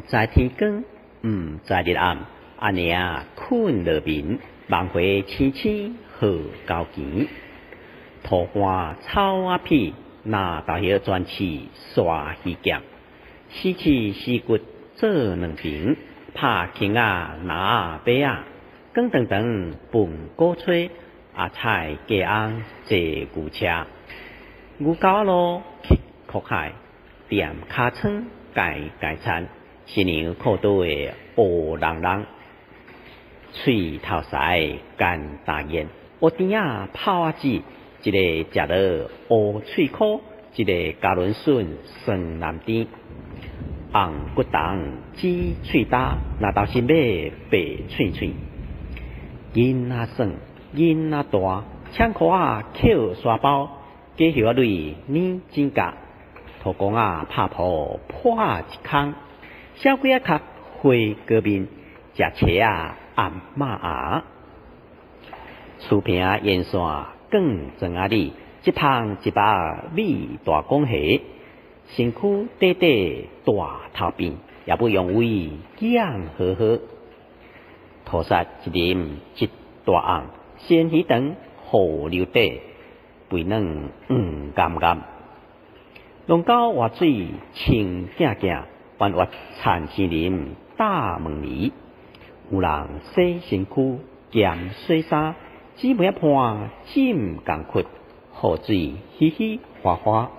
在天光，在日暗，安尼啊困落眠，梦回青青好高见。桃花草啊片，那大叶转起刷稀剑，死气死骨做两瓶，拍轻啊拿白啊，光长长分鼓吹，阿菜鸡翁坐牛车，牛角路去苦海，店尻川盖盖餐，新娘裤肚的乌人人，嘴头腮干大眼，屋顶啊泡啊子，一个食了乌喙壳，一个加仑笋酸南甜，红骨肠紫喙搭，那道是马白脆脆，囡仔酸囡仔大，枪壳啊扣沙包，鸡血啊蕊软指甲，土公啊拍破破一空，小鬼啊壳灰哥面，食车啊暗马牙，厝边啊沿线更庄啊里，一旁一把米大公虾，身躯短短大头辫，也不用为养呵呵，土沙一林一大昂，鲜鱼肠好溜底，肥嫩甘甘。龙沟活水清镜镜，弯弯残森林大门里，有人洗身躯兼洗衫，姊妹一伴浸共屈，河水稀稀哗哗。